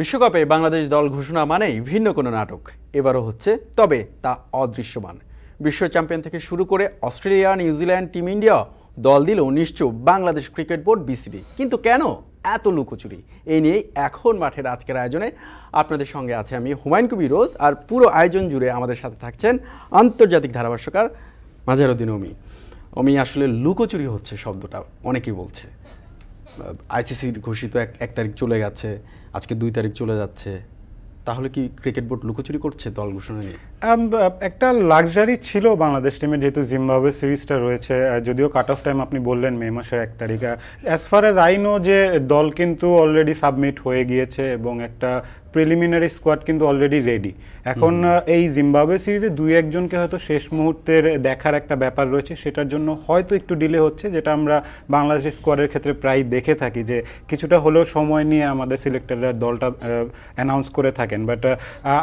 বিশ্বকাপে বাংলাদেশ দল ঘোষণা মানেই ভিন্ন কোনো নাটক এবারও হচ্ছে, তবে তা অদৃশ্যমান। বিশ্ব চ্যাম্পিয়ন থেকে শুরু করে অস্ট্রেলিয়া, নিউজিল্যান্ড, টিম ইন্ডিয়া দল দিলেও নিশ্চুপ বাংলাদেশ ক্রিকেট বোর্ড বিসিবি। কিন্তু কেন এত লুকোচুরি? এই নিয়েই এখন মাঠের আজকের আয়োজনে আপনাদের সঙ্গে আছে আমি হুমায়ুন কবির রোজ, আর পুরো আয়োজন জুড়ে আমাদের সাথে থাকছেন আন্তর্জাতিক ধারাভাষ্যকার মাজহারউদ্দিন অমি। আসলে লুকোচুরি হচ্ছে শব্দটা অনেকেই বলছে। আইসিসির ঘোষিত 1 তারিখ চলে গেছে, আজকে 2 তারিখ চলে যাচ্ছে, তাহলে কি ক্রিকেট বোর্ড লুকোচুরি করছে দল ঘোষণা নিয়ে? একটা লাক্সারি ছিল বাংলাদেশ টিমের, যেহেতু জিম্বাবুয়ে সিরিজটা রয়েছে, যদিও কাট অফ টাইম আপনি বললেন মে মাসের 1 তারিখ। As far as I know যে দল কিন্তু অলরেডি সাবমিট হয়ে গিয়েছে এবং একটা প্রিলিমিনারি স্কোয়াড কিন্তু অলরেডি রেডি। এখন এই জিম্বাবুয়ে সিরিজে 2-1 জনকে হয়তো শেষ মুহূর্তের দেখার একটা ব্যাপার রয়েছে, সেটার জন্য হয়তো একটু ডিলে হচ্ছে, যেটা আমরা বাংলাদেশ স্কোয়াডের ক্ষেত্রে প্রায় দেখে থাকি যে কিছুটা হলেও সময় নিয়ে আমাদের সিলেক্টররা দলটা অ্যানাউন্স করে থাকেন। বাট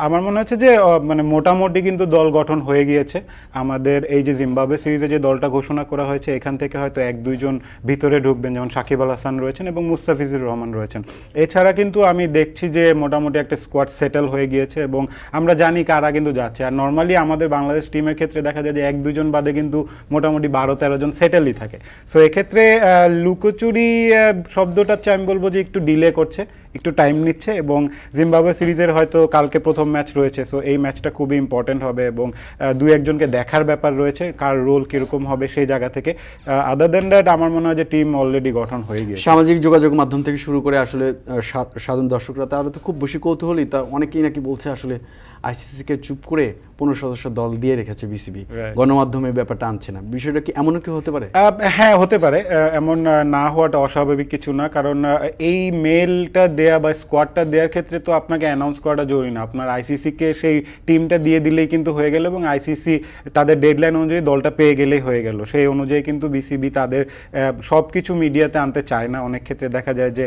আমার মনে হচ্ছে যে মানে মোটামুটি কিন্তু দল গঠন হয়ে গিয়েছে। আমাদের এই যে জিম্বাবুয়ে সিরিজে যে দলটা ঘোষণা করা হয়েছে, এখান থেকে হয়তো 1-2 জন ভিতরে ঢুকবেন, যেমন সাকিব আল হাসান রয়েছেন এবং মুস্তাফিজুর রহমান রয়েছেন। এছাড়া কিন্তু আমি দেখছি যে মোটামুটি একটা স্কোয়াড সেটেল হয়ে গিয়েছে এবং আমরা জানি কারা কিন্তু যাচ্ছে। আর নর্মালি আমাদের বাংলাদেশ টিমের ক্ষেত্রে দেখা যায় যে 1-2 জন বাদে কিন্তু মোটামুটি 12-13 জন সেটেলই থাকে। সো এক্ষেত্রে লুকোচুরি শব্দটা আমি বলবো যে একটু ডিলে করছে, একটু টাইম নিচ্ছে। এবং জিম্বাবুয়ে সিরিজের হয়তো কালকে প্রথম ম্যাচ রয়েছে, সো এই ম্যাচটা খুবই ইম্পর্টেন্ট হবে এবং 2-1 জনকে দেখার ব্যাপার রয়েছে, কার রোল কীরকম হবে সেই জায়গা থেকে। আদার দেন দ্যাট আমার মনে হয় যে টিম অলরেডি গঠন হয়ে গিয়েছে। সামাজিক যোগাযোগ মাধ্যম থেকে শুরু করে আসলে সাধারণ দর্শকরা তারা তো খুব বেশি কৌতূহলী। তা অনেকেই নাকি বলছে আসলে আইসিসিকে চুপ করে 15 সদস্য দল দিয়ে রেখেছে বিসিবি, গণমাধ্যমে ব্যাপারটা আনছে না। বিষয়টা কি এমনও কি হতে পারে? হ্যাঁ, হতে পারে। এমন না হওয়াটা অস্বাভাবিক কিছু না, কারণ এই মেলটা দেয়া বা স্কোয়াডটা দেওয়ার ক্ষেত্রে তো আপনাকে অ্যানাউন্স করাটা জরুরি না। আপনার আইসিসিকে সেই টিমটা দিয়ে দিলেই কিন্তু হয়ে গেল এবং আইসিসি তাদের ডেডলাইন অনুযায়ী দলটা পেয়ে গেলেই হয়ে গেল। সেই অনুযায়ী কিন্তু বিসিবি তাদের সব কিছু মিডিয়াতে আনতে চায় না। অনেক ক্ষেত্রে দেখা যায় যে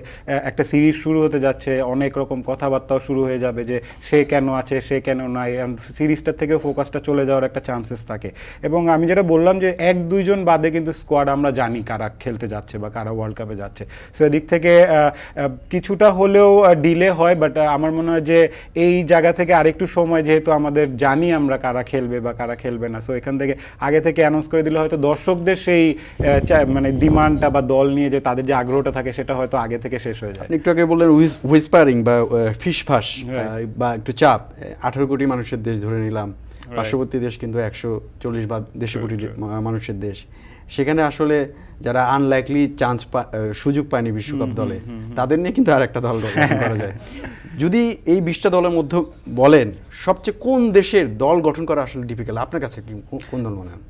একটা সিরিজ শুরু হতে যাচ্ছে, অনেক রকম কথাবার্তাও শুরু হয়ে যাবে যে সে কেন আছে, সে কেন নাই, সিরিজটার থেকেও ফোকাসটা চলে যাওয়ার একটা চান্সেস থাকে। এবং আমি যেটা বললাম যে 1-2 জন বাদে কিন্তু স্কোয়াড আমরা জানি কারা খেলতে যাচ্ছে বা কারা ওয়ার্ল্ড কাপে যাচ্ছে। সো এদিক থেকে কিছুটা হলেও ডিলে হয়, বাট আমার মনে হয় যে এই জায়গা থেকে আরেকটু সময়, যেহেতু আমাদের জানি আমরা কারা খেলবে বা কারা খেলবে না, সো এখান থেকে আগে থেকে অ্যানাউন্স করে দিলে হয়তো দর্শকদের সেই মানে ডিমান্ডটা বা দল নিয়ে যে তাদের যে আগ্রহটা থাকে সেটা হয়তো আগে থেকে শেষ হয়ে যায়। একটু আগে বললেন হুইসপারিং বা ফিসফাস বা একটু চাপ। 18 কোটি মানুষের দেশ ধরে নিলাম, পার্শ্ববর্তী দেশ কিন্তু 140 বা 150 কোটি মানুষের দেশ। সেখানে আসলে যারা আনলাইকলি সুযোগ পায়নি বিশ্বকাপ দলে, তাদের নিয়ে কিন্তু আর একটা দল গঠন করা যায়। যদি এই 20টা দলের মধ্যে বলেন সবচেয়ে কোন দেশের দল গঠন করা আসলে ডিফিকাল্ট আপনার কাছে, কোন দল মনে হয়?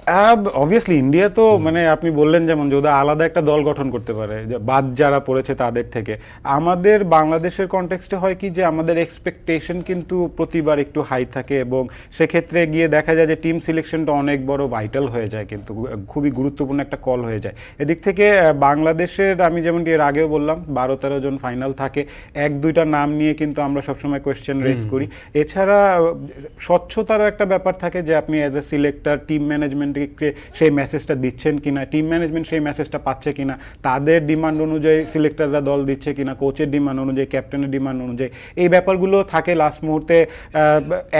অবভিয়াসলি ইন্ডিয়া তো, মানে আপনি বললেন যেমন যে ওদের আলাদা একটা দল গঠন করতে পারে বাদ যারা পড়েছে তাদের থেকে। আমাদের বাংলাদেশের কনটেক্সটে হয় কি যে আমাদের এক্সপেকটেশন কিন্তু প্রতিবার একটু হাই থাকে এবং সেক্ষেত্রে গিয়ে দেখা যায় যে টিম সিলেকশনটা অনেক বড় ভাইটাল হয়ে যায়, কিন্তু খুবই গুরুত্বপূর্ণ একটা কল হয়ে যায়। এদিক থেকে বাংলাদেশের আমি যেমন এর আগেও বললাম 12-13 জন ফাইনাল থাকে, 1-2টা নাম নিয়ে কিন্তু আমরা সবসময় কোয়েশ্চেন রেজ করি। এছাড়া স্বচ্ছতারও একটা ব্যাপার থাকে যে আপনি অ্যাজ এ সিলেক্টর টিম ম্যানেজমেন্টকে সেই মেসেজটা দিচ্ছেন কিনা, টিম ম্যানেজমেন্ট সেই মেসেজটা পাচ্ছে কিনা, তাদের ডিমান্ড অনুযায়ী সিলেক্টররা দল দিচ্ছে কিনা, কোচের ডিমান্ড অনুযায়ী, ক্যাপ্টেনের ডিমান্ড অনুযায়ী, এই ব্যাপারগুলো থাকে। লাস্ট মুহূর্তে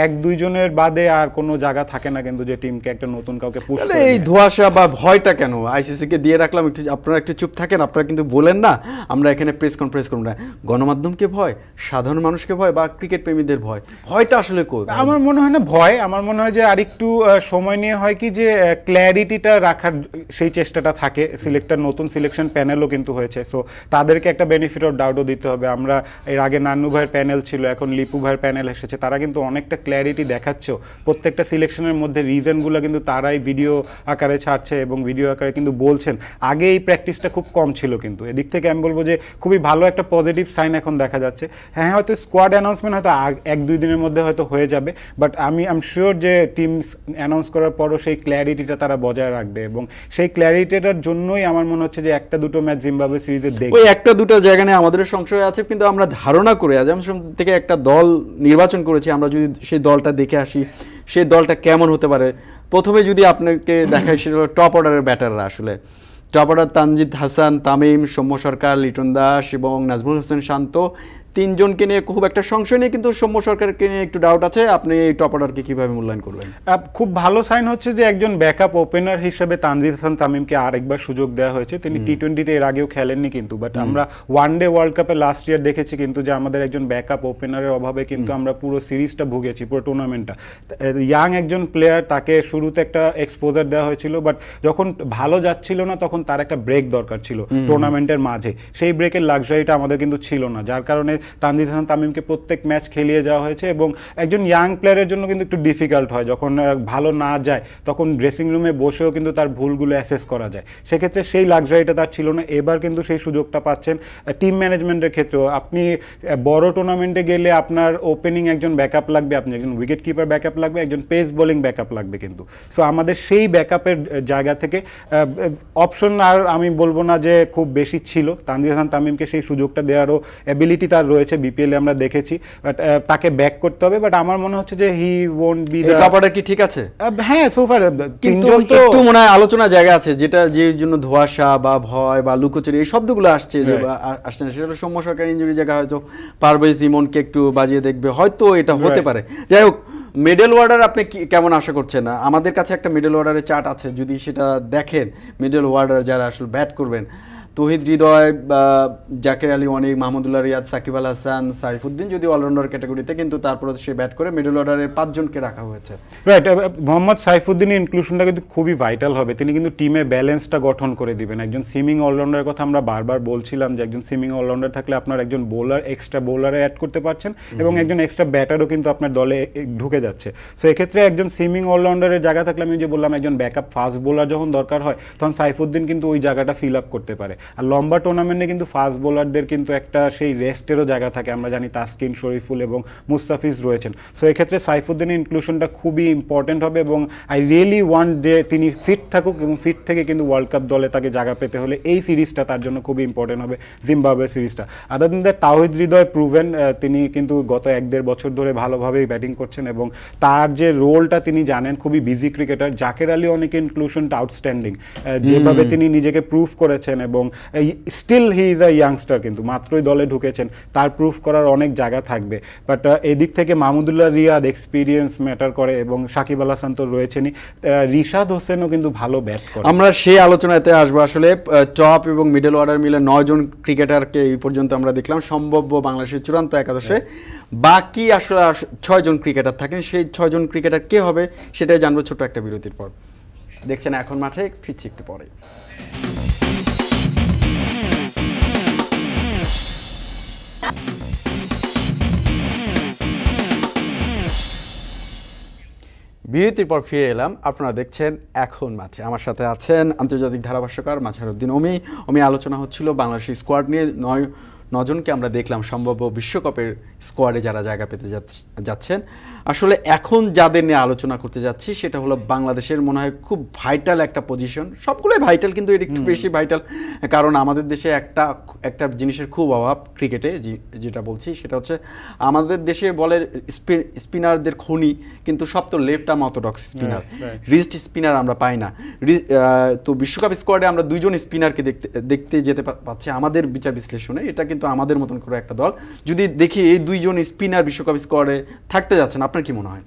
1-2 জনের বাদে আর কোনো জায়গা থাকে না কিন্তু যে টিমকে একটা নতুন কাউকে পুশ করে। এই ধোঁয়াশা বা ভয়টা কেন? আইসিসিকে দিয়ে রাখলাম, একটু আপনারা একটু চুপ থাকেন, আপনারা কিন্তু বলেন না আমরা এখানে প্রেস কনফারেন্স করব না। গণমাধ্যমকে ভয়, সাধারণ মানুষকে ভয়, বা ক্রিকেট প্রেমীদের ভয়? ভয়টা আসলে কোথায়? আমার মনে হয় না ভয়, আমার মনে হয় যে আরেকটু সময় নিয়ে হয় কি যে ক্ল্যারিটিটা রাখার সেই চেষ্টাটা থাকে। সিলেক্টর নতুন সিলেকশন প্যানেলও কিন্তু হয়েছে, সো তাদেরকে একটা বেনিফিট অফ ডাউটও দিতে হবে। আমরা এর আগে নান্নু ভাইয়ের প্যানেল ছিল, এখন লিপু ভাইয়ের প্যানেল এসেছে, তারা কিন্তু অনেকটা ক্ল্যারিটি দেখাচ্ছেও। প্রত্যেকটা সিলেকশনের মধ্যে রিজনগুলো কিন্তু তারাই ভিডিও আকারে ছাড়ছে এবং ভিডিও আকারে কিন্তু বলছেন। আগে এই প্র্যাকটিসটা খুব কম ছিল, কিন্তু এদিক থেকে আমি বলবো যে খুবই ভালো একটা পজিটিভ সাইন এখন দেখা যাচ্ছে। হ্যাঁ, হয়তো স্কোয়াড অ্যানাউন্সমেন্ট হয়তো 1-2 দিনের মধ্যে হয়তো হয়ে যাবে, বাট আমি শিওর যে টিম অ্যানাউন্স করার পরও সেই ক্ল্যারিটিটা তারা বজায় রাখবে এবং সেই ক্ল্যারিটিটার জন্যই আমার মনে হচ্ছে যে 1-2 ম্যাচ জিম্বাবুয়ে সিরিজে দেখব। ওই 1-2 জায়গা নিয়ে আমাদের সংশয় আছে, কিন্তু আমরা ধারণা করে আজ থেকে একটা দল নির্বাচন করেছি। আমরা যদি সেই দলটা দেখে আসি, সেই দলটা কেমন হতে পারে। প্রথমে যদি আপনাকে দেখাই, সেটা হলো টপ অর্ডারের ব্যাটাররা। আসলে টপ অর্ডার তানজিদ হাসান, তামিম, সৌম্য সরকার, লিটন দাস এবং নাজমুল হোসেন শান্ত, তিনজনকে নিয়ে খুব একটা সংশয় নেই, কিন্তু সৌম্য সরকারকে নিয়ে একটু ডাউট আছে। আপনি এই টপ অর্ডারকে কিভাবে মূল্যায়ন করবেন? খুব ভালো সাইন হচ্ছে যে একজন ব্যাকআপ ওপেনার হিসেবে তানজিদ হাসান তামিমকে আরেকবার সুযোগ দেওয়া হয়েছে। তিনি টি-20-তে এর আগেও খেলেননি কিন্তু, বাট আমরা ওয়ানডে ওয়ার্ল্ড কাপে লাস্ট ইয়ার দেখেছি কিন্তু যে আমাদের একজন ব্যাকআপ ওপেনারের অভাবে কিন্তু আমরা পুরো সিরিজটা ভুগেছি, পুরো টুর্নামেন্টটা। ইয়াং একজন প্লেয়ার, তাকে শুরুতে একটা এক্সপোজার দেওয়া হয়েছিল, বাট যখন ভালো যাচ্ছিল না তখন তার একটা ব্রেক দরকার ছিল টুর্নামেন্টের মাঝে। সেই ব্রেকের লাক্সারিটা আমাদের কিন্তু ছিল না, যার কারণে তানজিদ হাসান তামিমকে প্রত্যেক ম্যাচ খেলিয়ে যাওয়া হয়েছে। এবং একজন ইয়াং প্লেয়ারের জন্য কিন্তু একটু ডিফিকাল্ট হয়, যখন ভালো না যায় তখন ড্রেসিং রুমে বসেও কিন্তু তার ভুলগুলো অ্যাসেস করা যায়। সেক্ষেত্রে সেই লাক্সারিটা তার ছিল না, এবার কিন্তু সেই সুযোগটা পাচ্ছেন। টিম ম্যানেজমেন্টের ক্ষেত্রেও আপনি বড় টুর্নামেন্টে গেলে আপনার ওপেনিং একজন ব্যাকআপ লাগবে, আপনি একজন উইকেট কিপার ব্যাকআপ লাগবে, একজন পেস বোলিং ব্যাকআপ লাগবে কিন্তু। সো আমাদের সেই ব্যাকআপের জায়গা থেকে অপশন আর আমি বলবো না যে খুব বেশি ছিল। তানজিদ হাসান তামিমকে সেই সুযোগটা দেওয়ারও অ্যাবিলিটি তার রয়েছে, বিপিএলে আমরা দেখেছি, বাট তাকে ব্যাক করতে হবে। বাট আমার মনে হচ্ছে যে he won't be the top order কি ঠিক আছে? হ্যাঁ, সোফার কিন্তু একটু মনে হয় আলোচনা জায়গা আছে, যেটা যে জন্য ধোঁয়াশা বা ভয় বা লুকোচুরি এই শব্দগুলো আসছে, যে আসছে না, সেটা সৌম্য সরকার ইনজুরি জায়গা হয়তো পারভেজ ইমনকে একটু বাজিয়ে দেখবে, হয়তো এটা হতে পারে। যাই হোক, মিডল অর্ডার আপনি কেমন আশা করছেন? আমাদের কাছে একটা মিডল অর্ডারের চার্ট আছে, যদি সেটা দেখেন, মিডল অর্ডার যারা আসলে ব্যাট করবেন, তৌহিদ হৃদয়, জাকের আলী অনিক, মাহমুদুল্লাহ রিয়াদ, সাকিব আল হাসান, সাইফুদ্দিন যদি অলরাউন্ডার ক্যাটাগরিতে, কিন্তু তারপরে সে ব্যাট করে মিডল অর্ডারের 5 জনকে রাখা হয়েছে। রাইট, মোহাম্মদ সাইফুদ্দিনের ইনক্লুশনটা কিন্তু খুবই ভাইটাল হবে। তিনি কিন্তু টিমের ব্যালেন্সটা গঠন করে দিবেন। একজন সিমিং অলরাউন্ডারের কথা আমরা বারবার বলছিলাম যে একজন সিমিং অলরাউন্ডার থাকলে আপনার একজন বোলার, এক্সট্রা বোলারে অ্যাড করতে পারছেন এবং একজন এক্সট্রা ব্যাটারও কিন্তু আপনার দলে ঢুকে যাচ্ছে। সো এক্ষেত্রে একজন সিমিং অলরাউন্ডারের জায়গা থাকলে, আমি যে বললাম একজন ব্যাকআপ ফাস্ট বোলার যখন দরকার হয় তখন সাইফুদ্দিন কিন্তু ওই জায়গাটা ফিল আপ করতে পারে। আর লম্বা টুর্নামেন্টে কিন্তু ফাস্ট বোলারদের কিন্তু একটা সেই রেস্টেরও জায়গা থাকে, আমরা জানি তাসকিন, শরীফুল এবং মুস্তাফিজ রয়েছেন। সো এক্ষেত্রে সাইফুদ্দিনের ইনক্লুশনটা খুবই ইম্পর্টেন্ট হবে এবং আই রিয়েলি ওয়ান্ট যে তিনি ফিট থাকুক, এবং ফিট থেকে কিন্তু ওয়ার্ল্ড কাপ দলে তাকে জায়গা পেতে হলে এই সিরিজটা তার জন্য খুবই ইম্পর্টেন্ট হবে, জিম্বাবুয়ে সিরিজটা। আদার দেন দ্যাট, তাওহিদ হৃদয় প্রুভেন, তিনি কিন্তু গত 1-1.5 বছর ধরে ভালোভাবেই ব্যাটিং করছেন এবং তার যে রোলটা তিনি জানেন, খুবই বিজি ক্রিকেটার। জাকের আলী অনেক ইনক্লুশনটা আউটস্ট্যান্ডিং, যেভাবে তিনি নিজেকে প্রুভ করেছেন, এবং still he is a youngster, কিন্তু মাত্রই দলে ঢুকেছেন, তার প্রুফ করার অনেক জায়গা থাকবে। বাট এদিক থেকে মাহমুদুল্লাহ রিয়াদ, এক্সপিরিয়েন্স ম্যাটার করে, এবং সাকিব আল হাসান তো রয়েছেনই, রিশাদ হোসেনও কিন্তু ভালো ব্যাট করে। আমরা সেই আলোচনাতে আসবো। আসলে টপ এবং মিডল অর্ডার মিলে 9 জন ক্রিকেটারকে এই পর্যন্ত আমরা দেখলাম সম্ভাব্য বাংলাদেশের চূড়ান্ত একাদশে। বাকি আসলে 6 জন ক্রিকেটার থাকেন, সেই 6 জন ক্রিকেটার কে হবে সেটাই জানবো ছোট একটা বিরতির পর। দেখছেন এখন মাঠে, ফিরছি একটু পরে। বিরতির পর ফিরে এলাম, আপনারা দেখছেন এখন মাঠে। আমার সাথে আছেন আন্তর্জাতিক ধারাভাষ্যকার মাজহারউদ্দিন অমি। আলোচনা হচ্ছিল বাংলাদেশের স্কোয়াড নিয়ে। 9 জনকে আমরা দেখলাম সম্ভাব্য বিশ্বকাপের স্কোয়াডে যারা জায়গা পেতে যাচ্ছেন। আসলে এখন যাদের নিয়ে আলোচনা করতে যাচ্ছি সেটা হলো বাংলাদেশের মনে হয় খুব ভাইটাল একটা পজিশন। সবগুলোই ভাইটাল, কিন্তু এটা একটু বেশি ভাইটাল, কারণ আমাদের দেশে একটা জিনিসের খুব অভাব ক্রিকেটে, যেটা বলছি সেটা হচ্ছে আমাদের দেশে বলে স্পিনারদের খনি, কিন্তু সব তো left arm orthodox spinner, wrist spinner আমরা পাই না। তো বিশ্বকাপ স্কোয়াডে আমরা 2 জন স্পিনারকে দেখতে যেতে পাচ্ছি আমাদের বিচার বিশ্লেষণে। এটা কিন্তু আমাদের মতন করে একটা দল, যদি দেখি এই 2 জন স্পিনার বিশ্বকাপ স্কোয়াডে থাকতে যাচ্ছেন, আপনার কি মনে হয়?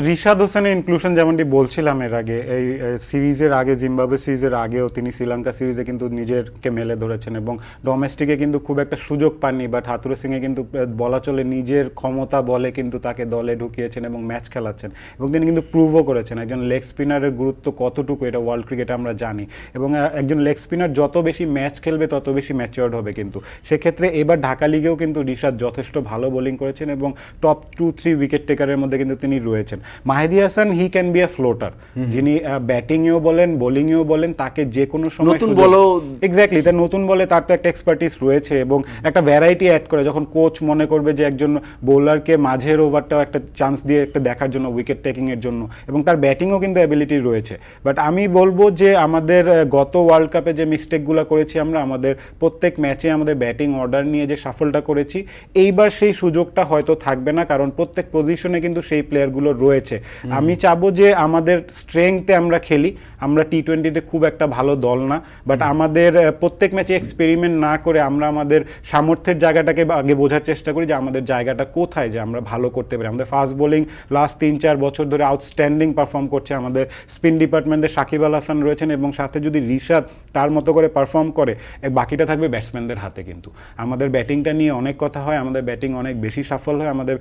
রিশাদ হোসেনের ইনক্লুশন যেমনটি বলছিলাম এর আগে, এই সিরিজের আগে, জিম্বাবুয়ে সিরিজের আগেও তিনি শ্রীলঙ্কা সিরিজে কিন্তু নিজেকে মেলে ধরেছেন এবং ডোমেস্টিকে কিন্তু খুব একটা সুযোগ পাননি। বাট হাথুরু সিংয়ে কিন্তু বলা চলে নিজের ক্ষমতা বলে কিন্তু তাকে দলে ঢুকিয়েছেন এবং ম্যাচ খেলাচ্ছেন, এবং তিনি কিন্তু প্রুভও করেছেন একজন লেগ স্পিনারের গুরুত্ব কতটুকু এটা ওয়ার্ল্ড ক্রিকেটে আমরা জানি। এবং একজন লেগ স্পিনার যত বেশি ম্যাচ খেলবে তত বেশি ম্যাচিওর্ড হবে। কিন্তু সেক্ষেত্রে এবার ঢাকা লিগেও কিন্তু রিশাদ যথেষ্ট ভালো বোলিং করেছেন এবং টপ 2-3 উইকেট টেকারের মধ্যে কিন্তু তিনি রয়েছেন। Mehedi Hasan, he can be a floater, যিনি ব্যাটিংয়েও বলেন, বোলিংয়েও বলেন, তাকে যে কোনো সময় নতুন বলও এক্স্যাক্টলি, তার নতুন বলে তার তো একটা এক্সপার্টিস রয়েছে এবং একটা ভ্যারাইটি অ্যাড করে। যখন কোচ মনে করবে যে একজন বোলারকে মাঝের ওভারটাও একটা চান্স দিয়ে একটা দেখার জন্য, উইকেট টেকিংয়ের জন্য, এবং তার ব্যাটিংও কিন্তু অ্যাবিলিটি রয়েছে। বাট আমি বলবো যে আমাদের গত ওয়ার্ল্ড কাপে যে মিস্টেকগুলো করেছি আমরা, আমাদের প্রত্যেক ম্যাচে আমাদের ব্যাটিং অর্ডার নিয়ে যে সাফলটা করেছি, এইবার সেই সুযোগটা হয়তো থাকবে না, কারণ প্রত্যেক পজিশনে কিন্তু সেই প্লেয়ারগুলো যেগুলো রয়েছে, আমি চাবো যে আমাদের স্ট্রেংথে আমরা খেলি। আমরা টি-20-তে খুব একটা ভালো দল না, বাট আমাদের প্রত্যেক ম্যাচে এক্সপেরিমেন্ট না করে আমরা আমাদের সামর্থ্যের জায়গাটাকে আগে বোঝার চেষ্টা করি যে আমাদের জায়গাটা কোথায়, যে আমরা ভালো করতে পারি। আমাদের ফাস্ট বোলিং লাস্ট 3-4 বছর ধরে আউটস্ট্যান্ডিং পারফর্ম করছে। আমাদের স্পিন ডিপার্টমেন্টে সাকিব আল হাসান রয়েছেন এবং সাথে যদি রিশাদ তার মতো করে পারফর্ম করে, বাকিটা থাকবে ব্যাটসম্যানদের হাতে। কিন্তু আমাদের ব্যাটিংটা নিয়ে অনেক কথা হয়, আমাদের ব্যাটিং অনেক বেশি সফল হয়, আমাদের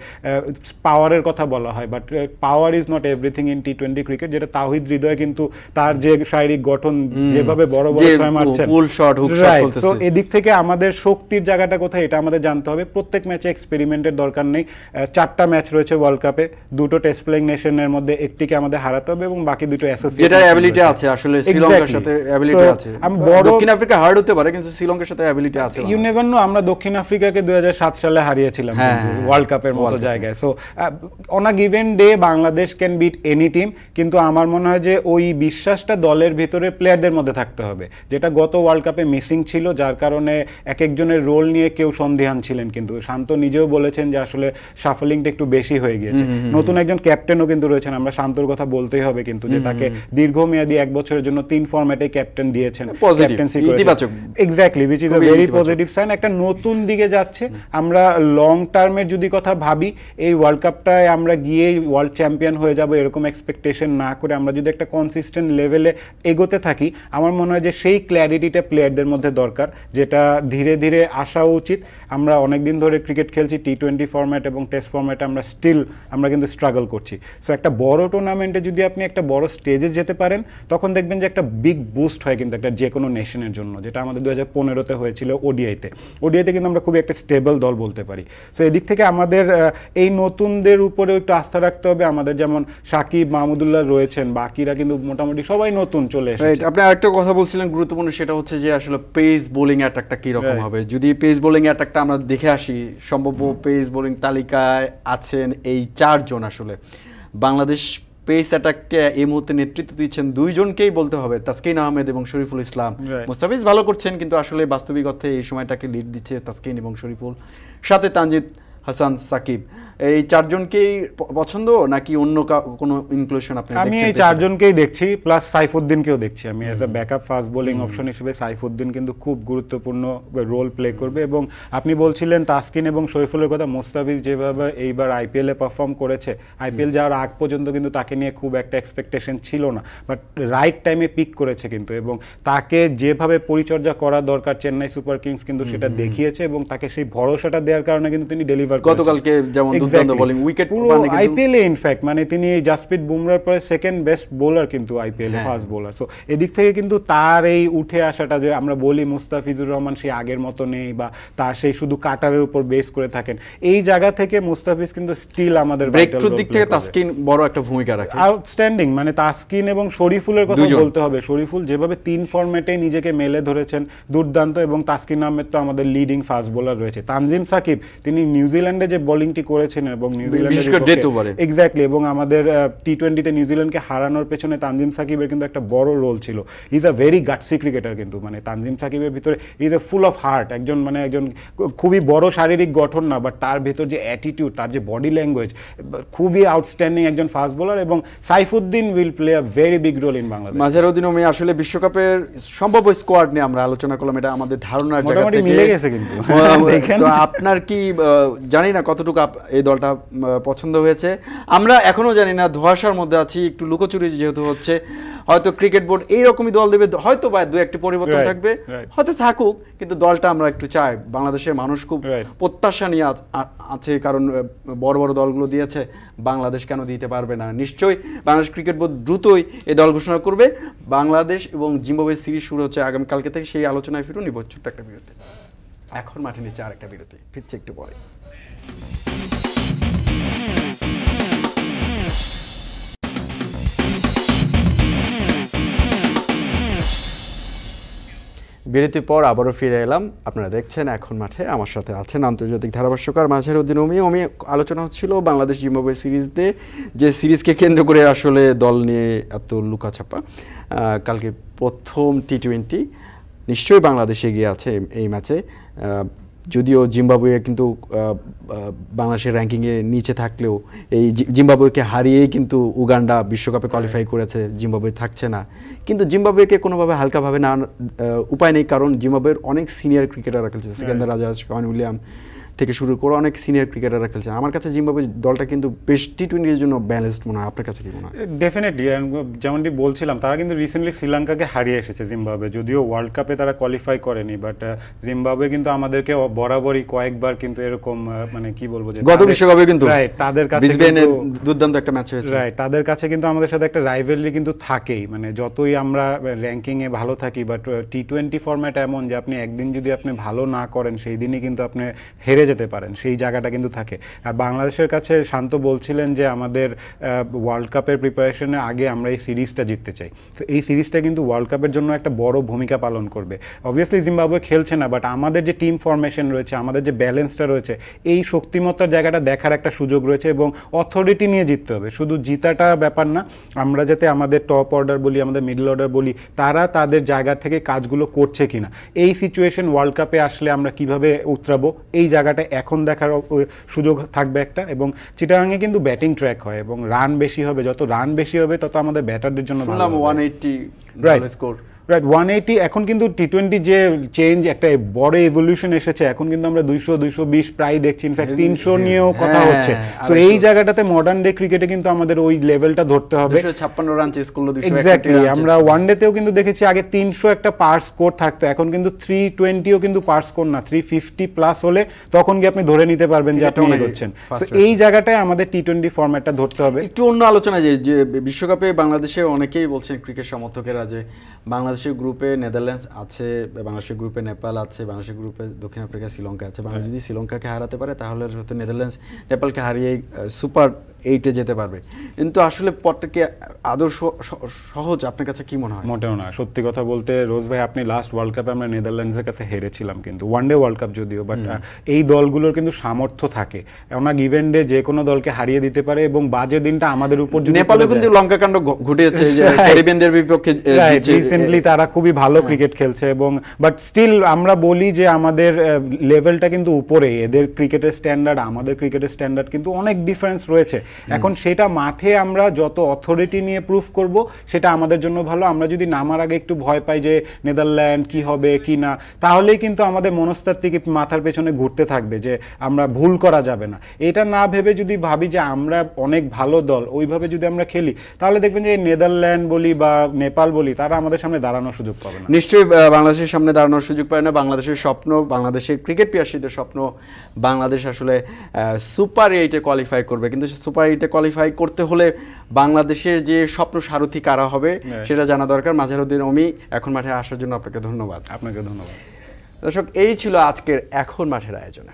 পাওয়ারের কথা বলা হয়, but power is not everything in টি-20 ক্রিকেট, যেটা তাওহিদ হৃদয় কিন্তু তার যে শারীরিক গঠন, যেভাবে বড় বড় ছয় মারছেন, তো এদিক থেকে আমাদের শক্তির জায়গাটা কোথায় এটা আমাদের জানতে হবে। প্রত্যেক ম্যাচে এক্সপেরিমেন্টের দরকার নেই। 4টা ম্যাচ রয়েছে ওয়ার্ল্ড কাপে, 2টো টেস্ট প্লেইং নেশনের মধ্যে একটিকে আমাদের হারাতে হবে এবং বাকি 2টো অ্যাসোসিয়েট, যেটা অ্যাবিলিটি আছে আসলে শ্রীলঙ্কার সাথে অ্যাবিলিটি আছে। দক্ষিণ আফ্রিকা হার্ড হতে পারে কিন্তু শ্রীলঙ্কার সাথে অ্যাবিলিটি আছে। ইউ নেভার নো, আমরা দক্ষিণ আফ্রিকাকে 2007 সালে হারিয়েছিলাম ওয়ার্ল্ড কাপের মতো জায়গায়। So on a given day Bangladesh can bit any team, কিন্তু আমার মনে হয় যে ওই বিশ্বাসটা দলের ভিতরে প্লেয়ারদের মধ্যে থাকতে হবে, যেটা গত ওয়ার্ল্ড কাপে মিসিং ছিল, যার কারণে এক একজনের রোল নিয়ে কেউ সন্দিহান ছিলেন। কিন্তু শান্ত নিজেও বলেছেন যে আসলে শাফলিংটা একটু বেশি হয়ে গিয়েছে। নতুন একজন ক্যাপ্টেনও কিন্তু রয়েছেন, আমরা শান্তর কথা বলতেই হবে কিন্তু, যে তাকে দীর্ঘমেয়াদী 1 বছরের জন্য 3 ফরম্যাটে ক্যাপ্টেন দিয়েছেন, ক্যাপ্টেন্সি করেছেন। Exactly, which is a very positive sign. একটা নতুন দিকে যাচ্ছে। আমরা লং টার্মের যদি কথা ভাবি, এই ওয়ার্ল্ড কাপটায় আমরা গিয়ে ওয়ার্ল্ড চ্যাম্পিয়ন হয়ে যাব এরকম এক্সপেকটেশন না করে আমরা যদি একটা কনসিস্টেন্ট লেভেলে এগোতে থাকি, আমার মনে হয় যে সেই ক্ল্যারিটিটা প্লেয়ারদের মধ্যে দরকার, যেটা ধীরে ধীরে আসা উচিত। আমরা অনেকদিন ধরে ক্রিকেট খেলছি টি-20 ফরম্যাট এবং টেস্ট ফরম্যাটে, আমরা কিন্তু স্ট্রাগল করছি। সো একটা বড় টুর্নামেন্টে যদি আপনি একটা বড় স্টেজে যেতে পারেন, তখন দেখবেন যে একটা বিগ বুস্ট হয় কিন্তু একটা যে কোনো নেশনের জন্য, যেটা আমাদের 2015-তে হয়েছিল ওডিআইতে কিন্তু আমরা খুবই একটা স্টেবল দল বলতে পারি। সো এদিক থেকে আমাদের এই নতুনদের উপরে একটু আস্থা রাখতে হবে। আমাদের যেমন সাকিব, মাহমুদুল্লাহ রয়েছেন, বাকিরা কিন্তু মোটামুটি সবাই নতুন চলে এসেছে। আপনি আরেকটা কথা বলছিলেন গুরুত্বপূর্ণ, সেটা হচ্ছে যে আসলে পেস বোলিং অ্যাটাকটা কি রকম হবে। যদি পেস বোলিং অ্যাটাকটা আমরা দেখে আসি, সম্ভাব্য পেস বোলিং তালিকায় আছেন এই 4 জন। আসলে বাংলাদেশ পেস অ্যাটাককে এই মুহূর্তে নেতৃত্ব দিচ্ছেন 2 জনকেই বলতে হবে, তাসকিন আহমেদ এবং শরীফুল ইসলাম। মুস্তাফিজ ভালো করছেন, কিন্তু আসলে বাস্তবিক অর্থে এই সময়টাকে লিড দিচ্ছে তাসকিন এবং শরীফুল, সাথে তানজিদ হাসান, সাকিব। এই 4 জনকেই পছন্দ নাকি অন্য কোনো ইনক্লুশন আপনি দেখছেন? আমি এই 4 জনকেই দেখছি, প্লাস সাইফুদ্দিনকেও দেখছি আমি as a backup fast bowling option হিসেবে। সাইফুদ্দিন কিন্তু খুব গুরুত্বপূর্ণ রোল প্লে করবে। এবং আপনি বলছিলেন তাসকিন এবং শরীফুলের কথা, মুস্তাফিজ যেভাবে এইবার আইপিএলে পারফর্ম করেছে, আইপিএল যাওয়ার আগ পর্যন্ত কিন্তু তাকে নিয়ে খুব একটা এক্সপেকটেশন ছিল না, বাট রাইট টাইমে পিক করেছে কিন্তু, এবং তাকে যেভাবে পরিচর্যা করা দরকার চেন্নাই সুপার কিংস কিন্তু সেটা দেখিয়েছে, এবং তাকে সেই ভরসাটা দেওয়ার কারণে কিন্তু তিনি ডেলিভার করেছেন। গতকালকে যেমন দুর্দান্ত বোলিং, উইকেট পুরো আইপিএলে ইনফ্যাক্ট মানে তিনি জাসপ্রীত বুমরার পরে সেকেন্ড বেস্ট বোলার কিন্তু আইপিএলে, ফাস্ট বোলার। সো এদিক থেকে কিন্তু তার এই উঠে আসাটা, যে আমরা বলি মুস্তাফিজুর রহমান সেই আগের মতো নেই বা তার সেই শুধু কাটারের উপর বেস করে থাকেন, এই জায়গা থেকে মুস্তাফিজ কিন্তু স্টিল আমাদের ব্রেকথ্রুর দিক থেকে তাসকিন বড় একটা ভূমিকা রাখে, আউটস্ট্যান্ডিং। মানে তাসকিন এবং শরীফুলের কথা বলতে হবে। শরীফুল যেভাবে 3 ফরম্যাটে নিজেকে মেলে ধরেছেন, দুর্দান্ত। এবং তাসকিন আহমেদ তো আমাদের লিডিং ফাস্ট বোলার রয়েছে। তানজিম সাকিব, তিনি নিউজিল্যান্ডে যে বোলিংটি করেছেন এবং এক্স্যাক্টলি, এবং আমাদের টি-20-তে নিউজিল্যান্ডকে হারানোর পেছনে তানজিম সাকিবের কিন্তু একটা বড় রোল ছিল। ইজ আ ভেরি গাটসি ক্রিকেটার কিন্তু, মানে তানজিম সাকিবের ভিতরে is a full of heart, একজন মানে একজন খুবই বড় শারীরিক গঠন না, বাট তার ভেতর যে অ্যাটিটিউড, তার যে বডি ল্যাঙ্গুয়েজ, খুবই আউটস্ট্যান্ডিং একজন ফাস্ট বোলার। এবং Saifuddin will play a very big role in Bangladesh. Mazharuddin Omi, আসলে বিশ্বকাপের সম্ভাব্য স্কোয়াড নিয়ে আমরা আলোচনা করলাম, এটা আমাদের ধারণার জায়গা থেকে মিলে গেছে কিন্তু। তো আপনার কি, জানি না কতটুকু এই দলটা পছন্দ হয়েছে, আমরা এখনো জানি না, ধোঁয়াশার মধ্যে আছি, একটু লুকোচুরি যেহেতু হচ্ছে। হয়তো ক্রিকেট বোর্ড এইরকমই দল দেবে, হয়তো বা 2-1টি পরিবর্তন থাকবে, হয়তো থাকুক, কিন্তু দলটা আমরা একটু চাই। বাংলাদেশের মানুষ খুব প্রত্যাশা নিয়ে আছে, কারণ বড় বড় দলগুলো দিয়েছে, বাংলাদেশ কেন দিতে পারবে না? নিশ্চয়ই বাংলাদেশ ক্রিকেট বোর্ড দ্রুতই এই দল ঘোষণা করবে। বাংলাদেশ এবং জিম্বাবুয়ে সিরিজ শুরু হচ্ছে আগামীকালকে থেকে, সেই আলোচনায় ফিরুন। নিব ছোট্ট একটা বিরতি, এখন মাঠে নিচে আর একটা বিরতি, ফিরছে একটু পরে। বিরতির পর আবারও ফিরে এলাম। আপনারা দেখছেন এখন মাঠে, আমার সাথে আছেন আন্তর্জাতিক ধারাভাষ্যকার মাজহারউদ্দিন ওমি। আলোচনা হচ্ছিল বাংলাদেশ জিম্বাবুয়ে সিরিজতে, যে সিরিজকে কেন্দ্র করে আসলে দল নিয়ে এত লুকাছাপা। কালকে প্রথম টি-20, নিশ্চয়ই বাংলাদেশ এগিয়ে আছে এই ম্যাচে। যদিও জিম্বাবুয়ে কিন্তু বাংলাদেশের র্যাঙ্কিংয়ে নিচে থাকলেও এই জিম্বাবুয়েকে হারিয়েই কিন্তু উগান্ডা বিশ্বকাপে কোয়ালিফাই করেছে, জিম্বাবুয়ে থাকছে না। কিন্তু জিম্বাবুয়েকে কোনোভাবে হালকাভাবে না উপায় নেই, কারণ জিম্বাবুয়ের অনেক সিনিয়র ক্রিকেটাররা খেলছে, সিকান্দার রাজা, শোয়ান উইলিয়াম থেকে শুরু করে অনেক সিনিয়র ক্রিকেটাররা খেলছেন। আমার কাছে জিম্বাবুয়ে দলটা কিন্তু বেশ টি-20-র জন্য ব্যালেন্সড মনে হয়। আপনার কাছে কি মনে হয়? ডেফিনেটলি, যেমনটি বলছিলাম, তারা কিন্তু রিসেন্টলি শ্রীলঙ্কাকে হারিয়ে এসেছে জিম্বাবুয়ে, যদিও ওয়ার্ল্ড কাপে তারা কোয়ালিফাই করেনি, বাট জিম্বাবুয়ে কিন্তু আমাদেরকে বরাবরই কয়েকবার কিন্তু এরকম মানে কি বলবো যে গত বিশ্বকাপে কিন্তু তাদের কাছে দুর্দান্ত একটা ম্যাচ হয়েছে, রাইট, তাদের কাছে কিন্তু আমাদের সাথে একটা রাইভেলরি কিন্তু থাকেই, মানে যতই আমরা র্যাঙ্কিংয়ে ভালো থাকি, বাট টি-20 ফরম্যাট এমন যে আপনি একদিন যদি আপনি ভালো না করেন সেই দিনই কিন্তু আপনি হেরে যেতে পারেন, সেই জায়গাটা কিন্তু থাকে। আর বাংলাদেশের কাছে শান্ত বলছিলেন যে আমাদের ওয়ার্ল্ড কাপের প্রিপারেশনের আগে আমরা এই সিরিজটা জিততে চাই, তো এই সিরিজটা কিন্তু ওয়ার্ল্ড কাপের জন্য একটা বড় ভূমিকা পালন করবে। অবভিয়াসলি জিম্বাবুয়ে খেলছে না, বাট আমাদের যে টিম ফরমেশন রয়েছে, আমাদের যে ব্যালেন্সটা রয়েছে, এই শক্তিমত্তার জায়গাটা দেখার একটা সুযোগ রয়েছে, এবং অথরিটি নিয়ে জিততে হবে, শুধু জিতাটা ব্যাপার না, আমরা যাতে আমাদের টপ অর্ডার বলি, আমাদের মিডল অর্ডার বলি, তারা তাদের জায়গা থেকে কাজগুলো করছে কিনা, এই সিচুয়েশন ওয়ার্ল্ড কাপে আসলে আমরা কিভাবে উতরাবো, এই জায়গাটা এখন দেখার সুযোগ থাকবে একটা। এবং চিটাগাংয়ে কিন্তু ব্যাটিং ট্র্যাক হয় এবং রান বেশি হবে, যত রান বেশি হবে তত আমাদের ব্যাটারদের জন্য ভালো হবে। 180 স্কোর, রাইট, 180। এখন কিন্তু টি-20 যে চেঞ্জ, একটা বড় এভলিউশন এসেছে, এখন কিন্তু আমরা 200 220 প্রায় দেখছি, ইনফ্যাক্ট 300 নিয়েও কথা হচ্ছে। তো এই জায়গাটাতে মডার্ন ডে ক্রিকেটে কিন্তু আমাদের ওই লেভেলটা ধরতে হবে। 256 রান চেস করলো, এক্স্যাক্টলি, আমরা ওয়ানডেতেও কিন্তু দেখেছি আগে 300 একটা পার স্কোর থাকতো, এখন কিন্তু 320ও কিন্তু পার স্কোর না, 350 প্লাস হলে তখন কি আপনি ধরে নিতে পারবেন যে আপনি এগোচ্ছেন। তো এই জায়গাটায় আমাদের টি-20 ফরম্যাটটা ধরতে হবে। একটু অন্য আলোচনা, যে বিশ্বকাপে বাংলাদেশে অনেকেই বলছেন ক্রিকেট সমর্থকেরা যে বাংলাদেশের গ্রুপে নেদারল্যান্ডস আছে, বাংলাদেশের গ্রুপে নেপাল আছে, বাংলাদেশের গ্রুপে দক্ষিণ আফ্রিকা, শ্রীলঙ্কা আছে। বাংলাদেশ যদি শ্রীলঙ্কাকে হারাতে পারে তাহলে হয়তো নেদারল্যান্ডস নেপালকে হারিয়ে সুপার 8-এ যেতে পারবে। কিন্তু আসলে পথটা কি আদৌ সহজ? আপনার কাছে কি মনে হয়? মোটেও না, সত্যি কথা বলতে রোজ ভাই, আপনি লাস্ট ওয়ার্ল্ড কাপে আমরা নেদারল্যান্ডসের কাছে হেরেছিলাম, কিন্তু ওয়ানডে ওয়ার্ল্ড কাপ যদিও, বাট এই দলগুলোর কিন্তু সামর্থ্য থাকে, ওনা গিভেন ডে যে কোনো দলকে হারিয়ে দিতে পারে, এবং বাজে দিনটা আমাদের উপর। নেপালে কিন্তু লঙ্কা কাণ্ড ঘটেছে, যে ক্যারিবিয়ানদের বিপক্ষে রিসেন্টলি তারা খুবই ভালো ক্রিকেট খেলছে, এবং বাট স্টিল আমরা বলি যে আমাদের লেভেলটা কিন্তু উপরে, এদের ক্রিকেটের স্ট্যান্ডার্ড আমাদের ক্রিকেটের স্ট্যান্ডার্ড কিন্তু অনেক ডিফারেন্স রয়েছে। এখন সেটা মাঠে আমরা যত অথরিটি নিয়ে প্রুফ করব সেটা আমাদের জন্য ভালো। আমরা যদি নামার আগে একটু ভয় পাই যে নেদারল্যান্ড কি হবে কি না, তাহলেই কিন্তু আমাদের মনস্তাত্ত্বিক মাথার পেছনে ঘুরতে থাকবে যে আমরা ভুল করা যাবে না। এটা না ভেবে যদি ভাবি যে আমরা অনেক ভালো দল, ওইভাবে যদি আমরা খেলি, তাহলে দেখবেন যে নেদারল্যান্ড বলি বা নেপাল বলি, তারা আমাদের সামনে দাঁড়ানোর সুযোগ পাবে না। নিশ্চয়ই বাংলাদেশের সামনে দাঁড়ানোর সুযোগ পায় না। বাংলাদেশের স্বপ্ন, বাংলাদেশের ক্রিকেট পিয়াসীদের স্বপ্ন, বাংলাদেশ আসলে সুপার 8-এ কোয়ালিফাই করবে। কিন্তু সুপার 8-এ কোয়ালিফাই করতে হলে বাংলাদেশের যে স্বপ্ন সারথি কারা হবে সেটা জানা দরকার। মাজহারউদ্দিন অমি, এখন মাঠে আসার জন্য আপনাকে ধন্যবাদ। আপনাকে ধন্যবাদ। দর্শক, এই ছিল আজকের এখন মাঠের আয়োজনে।